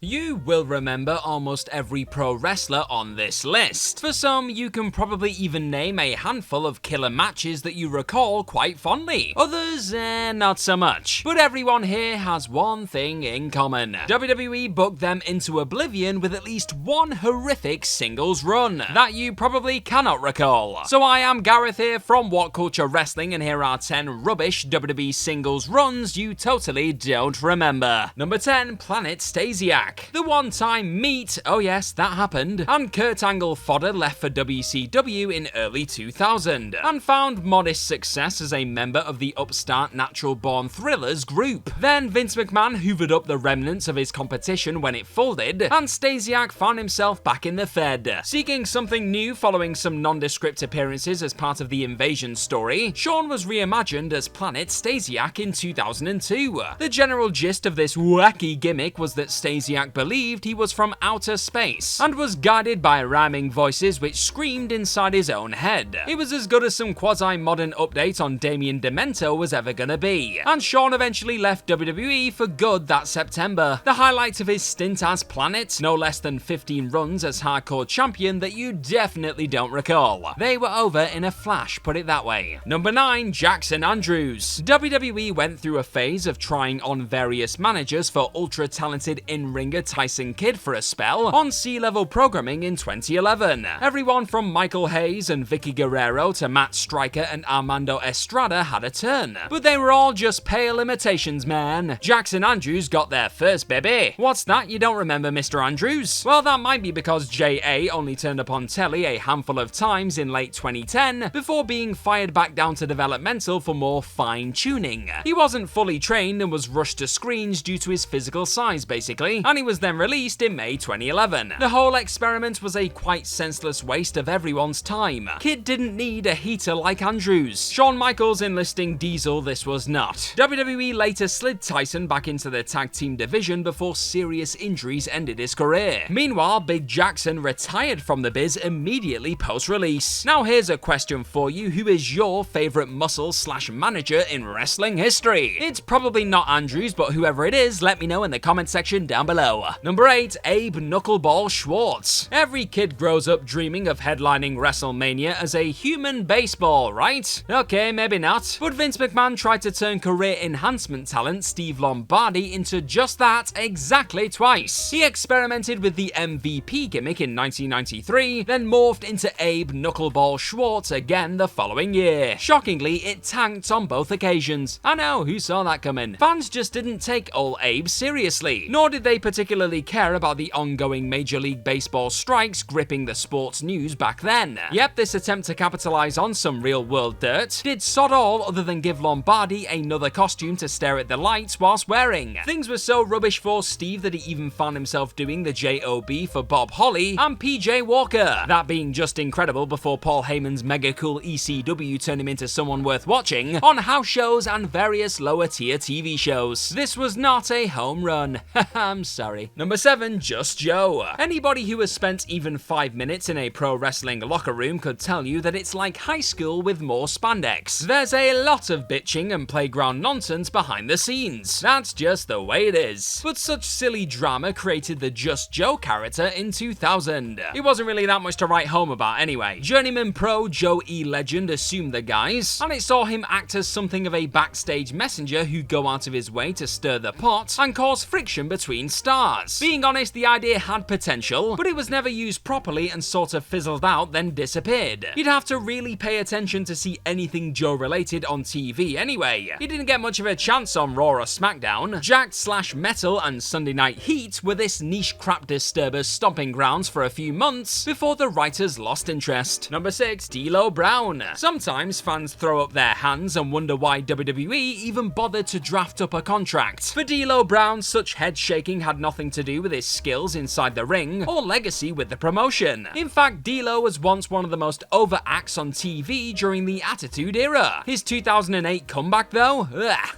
You will remember almost every pro wrestler on this list. For some, you can probably even name a handful of killer matches that you recall quite fondly. Others, not so much. But everyone here has one thing in common. WWE booked them into oblivion with at least one horrific singles run that you probably cannot recall. So I am Gareth here from What Culture Wrestling, and here are 10 rubbish WWE singles runs you totally don't remember. Number 10, Planet Stasia. The one-time meet, oh yes, that happened, and Kurt Angle fodder left for WCW in early 2000, and found modest success as a member of the upstart Natural Born Thrillers group. Then Vince McMahon hoovered up the remnants of his competition when it folded, and Stasiak found himself back in the Fed. Seeking something new following some nondescript appearances as part of the Invasion story, Shawn was reimagined as Planet Stasiak in 2002. The general gist of this wacky gimmick was that Stasiak believed he was from outer space and was guided by rhyming voices which screamed inside his own head. It was as good as some quasi-modern update on Damien Demento was ever gonna be, and Shawn eventually left WWE for good that September. The highlight of his stint as Planet, no less than 15 runs as hardcore champion that you definitely don't recall. They were over in a flash, put it that way. Number 9, Jackson Andrews. WWE went through a phase of trying on various managers for ultra-talented in-ringer Tyson Kidd for a spell on C-level programming in 2011. Everyone from Michael Hayes and Vicky Guerrero to Matt Striker and Armando Estrada had a turn, but they were all just pale imitations, man. Jackson Andrews got there first, baby. What's that, you don't remember Mr. Andrews? Well, that might be because J.A. only turned up on telly a handful of times in late 2010 before being fired back down to developmental for more fine-tuning. He wasn't fully trained and was rushed to screens due to his physical size, basically, and he was then released in May 2011. The whole experiment was a quite senseless waste of everyone's time. Kidd didn't need a heater like Andrews. Shawn Michaels enlisting Diesel, this was not. WWE later slid Tyson back into the tag team division before serious injuries ended his career. Meanwhile, Big Jackson retired from the biz immediately post-release. Now here's a question for you: who is your favorite muscle/manager in wrestling history? It's probably not Andrews, but whoever it is, let me know in the comment section down below. Number 8, Abe Knuckleball Schwarz. Every kid grows up dreaming of headlining WrestleMania as a human baseball, right? Okay, maybe not. But Vince McMahon tried to turn career enhancement talent Steve Lombardi into just that exactly twice. He experimented with the MVP gimmick in 1993, then morphed into Abe Knuckleball Schwarz again the following year. Shockingly, it tanked on both occasions. I know, who saw that coming? Fans just didn't take old Abe seriously, nor did they particularly care about the ongoing Major League Baseball strikes gripping the sports news back then. Yep, this attempt to capitalize on some real-world dirt did sod all other than give Lombardi another costume to stare at the lights whilst wearing. Things were so rubbish for Steve that he even found himself doing the JOB for Bob Holly and PJ Walker, that being just incredible before Paul Heyman's mega cool ECW turned him into someone worth watching on house shows and various lower tier TV shows. This was not a home run. I'm sorry. Number 7, Just Joe. Anybody who has spent even 5 minutes in a pro wrestling locker room could tell you that it's like high school with more spandex. There's a lot of bitching and playground nonsense behind the scenes. That's just the way it is. But such silly drama created the Just Joe character in 2000. It wasn't really that much to write home about anyway. Journeyman pro Joe E. Legend assumed the guise, and it saw him act as something of a backstage messenger who'd go out of his way to stir the pot and cause friction between stars. Being honest, the idea had potential, but it was never used properly and sort of fizzled out then disappeared. You'd have to really pay attention to see anything Joe related on TV anyway. He didn't get much of a chance on Raw or SmackDown. Jacked/Metal and Sunday Night Heat were this niche crap disturber's stomping grounds for a few months before the writers lost interest. Number 6, DLo Brown. Sometimes fans throw up their hands and wonder why WWE even bothered to draft up a contract. For DLo Brown, such head shaking had nothing to do with his skills inside the ring or legacy with the promotion. In fact, DLo was once one of the most over acts on TV during the Attitude Era. His 2008 comeback though?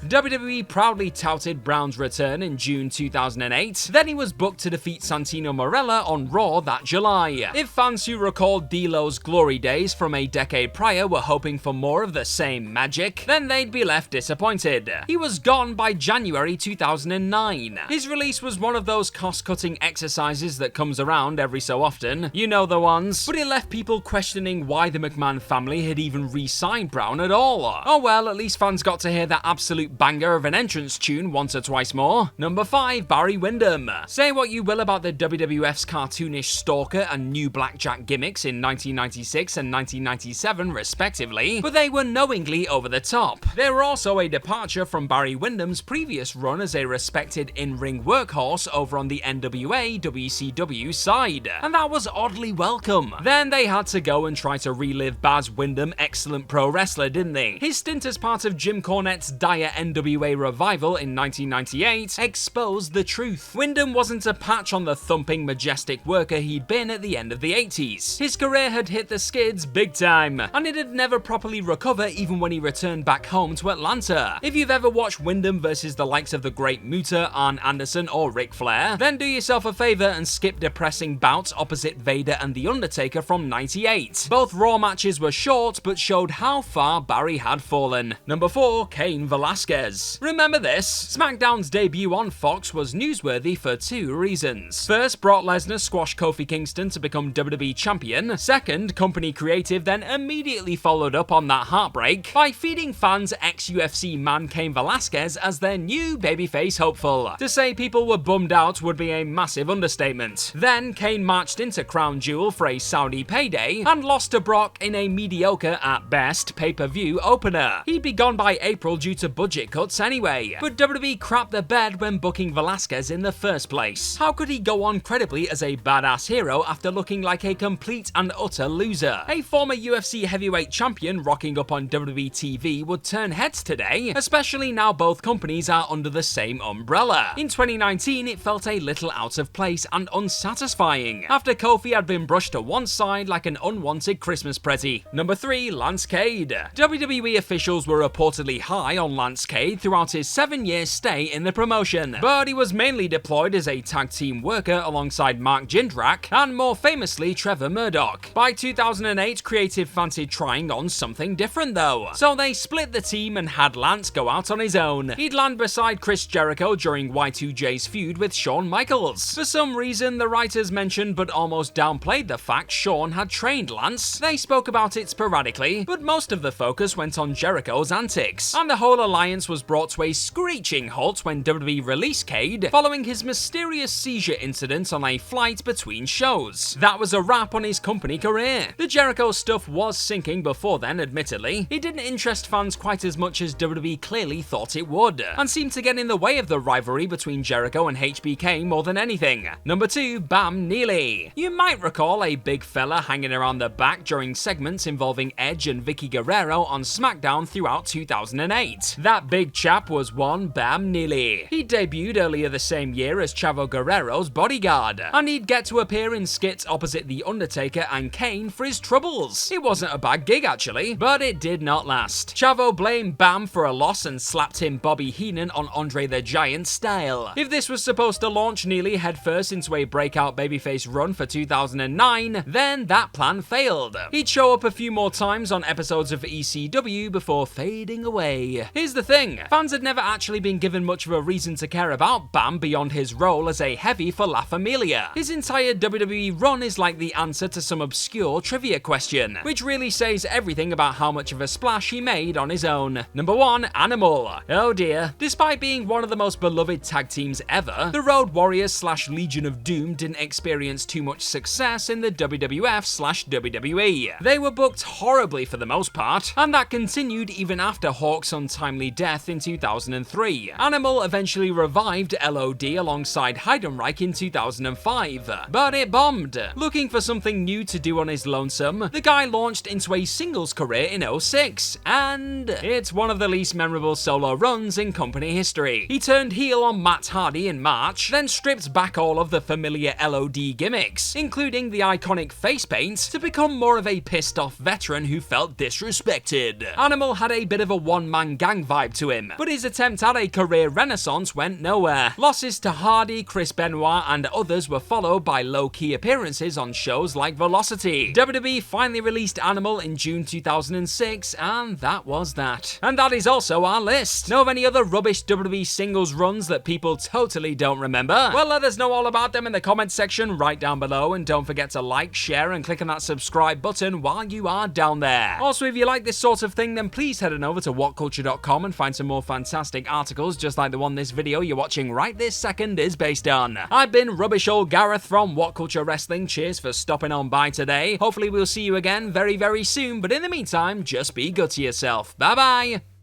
WWE proudly touted Brown's return in June 2008, then he was booked to defeat Santino Marella on Raw that July. If fans who recalled DLo's glory days from a decade prior were hoping for more of the same magic, then they'd be left disappointed. He was gone by January 2009. His release was one one of those cost-cutting exercises that comes around every so often. You know the ones. But it left people questioning why the McMahon family had even re-signed Brown at all. Oh well, at least fans got to hear that absolute banger of an entrance tune once or twice more. Number 5, Barry Windam. Say what you will about the WWF's cartoonish stalker and new blackjack gimmicks in 1996 and 1997 respectively, but they were knowingly over the top. They were also a departure from Barry Windham's previous run as a respected in-ring workhorse over on the NWA WCW side, and that was oddly welcome. Then they had to go and try to relive Baz Windam, excellent pro wrestler, didn't they? His stint as part of Jim Cornette's dire NWA revival in 1998 exposed the truth. Windam wasn't a patch on the thumping, majestic worker he'd been at the end of the 80s. His career had hit the skids big time, and it had never properly recovered even when he returned back home to Atlanta. If you've ever watched Windam versus the likes of the Great Muta, Arn Anderson, or Ric Flair, then do yourself a favor and skip depressing bouts opposite Vader and The Undertaker from 98. Both Raw matches were short, but showed how far Barry had fallen. Number 4, Cain Velasquez. Remember this? SmackDown's debut on Fox was newsworthy for 2 reasons. First, Brock Lesnar squashed Kofi Kingston to become WWE champion. Second, company creative then immediately followed up on that heartbreak by feeding fans ex-UFC man Cain Velasquez as their new babyface hopeful. To say people were bummed out would be a massive understatement. Then Cain marched into Crown Jewel for a Saudi payday and lost to Brock in a mediocre at best pay-per-view opener. He'd be gone by April due to budget cuts anyway, but WWE crapped the bed when booking Velasquez in the first place. How could he go on credibly as a badass hero after looking like a complete and utter loser? A former UFC heavyweight champion rocking up on WWE TV would turn heads today, especially now both companies are under the same umbrella. In 2019, it felt a little out of place and unsatisfying, after Kofi had been brushed to one side like an unwanted Christmas presty. Number 3, Lance Cade. WWE officials were reportedly high on Lance Cade throughout his 7-year stay in the promotion, but he was mainly deployed as a tag team worker alongside Mark Jindrak and more famously Trevor Murdoch. By 2008, creative fancied trying on something different though, so they split the team and had Lance go out on his own. He'd land beside Chris Jericho during Y2J's feud with Shawn Michaels. For some reason, the writers mentioned but almost downplayed the fact Shawn had trained Lance. They spoke about it sporadically, but most of the focus went on Jericho's antics, and the whole alliance was brought to a screeching halt when WWE released Cade following his mysterious seizure incident on a flight between shows. That was a wrap on his company career. The Jericho stuff was sinking before then, admittedly. It didn't interest fans quite as much as WWE clearly thought it would, and seemed to get in the way of the rivalry between Jericho and HBK more than anything. Number 2, Bam Neely. You might recall a big fella hanging around the back during segments involving Edge and Vicky Guerrero on SmackDown throughout 2008. That big chap was one Bam Neely. He debuted earlier the same year as Chavo Guerrero's bodyguard, and he'd get to appear in skits opposite The Undertaker and Kane for his troubles. It wasn't a bad gig actually, but it did not last. Chavo blamed Bam for a loss and slapped him Bobby Heenan on Andre the Giant style. If this was supposed to launch Neely headfirst into a breakout babyface run for 2009, then that plan failed. He'd show up a few more times on episodes of ECW before fading away. Here's the thing, fans had never actually been given much of a reason to care about Bam beyond his role as a heavy for La Familia. His entire WWE run is like the answer to some obscure trivia question, which really says everything about how much of a splash he made on his own. Number 1, Animal. Oh dear. Despite being one of the most beloved tag teams ever, the Road Warriors / Legion of Doom didn't experience too much success in the WWF / WWE. They were booked horribly for the most part, and that continued even after Hawk's untimely death in 2003. Animal eventually revived LOD alongside Heidenreich in 2005, but it bombed. Looking for something new to do on his lonesome, the guy launched into a singles career in 2006, and it's one of the least memorable solo runs in company history. He turned heel on Matt Hardy in March, then stripped back all of the familiar LOD gimmicks, including the iconic face paint, to become more of a pissed off veteran who felt disrespected. Animal had a bit of a one-man gang vibe to him, but his attempt at a career renaissance went nowhere. Losses to Hardy, Chris Benoit, and others were followed by low-key appearances on shows like Velocity. WWE finally released Animal in June 2006, and that was that. And that is also our list. Know of any other rubbish WWE singles runs that people totally don't remember? Well, let us know all about them in the comments section right down below, and don't forget to like, share, and click on that subscribe button while you are down there. Also, if you like this sort of thing, then please head on over to whatculture.com and find some more fantastic articles just like the one this video you're watching right this second is based on. I've been Rubbish Old Gareth from What Culture Wrestling. Cheers for stopping on by today. Hopefully we'll see you again very, very soon, but in the meantime, just be good to yourself. Bye bye!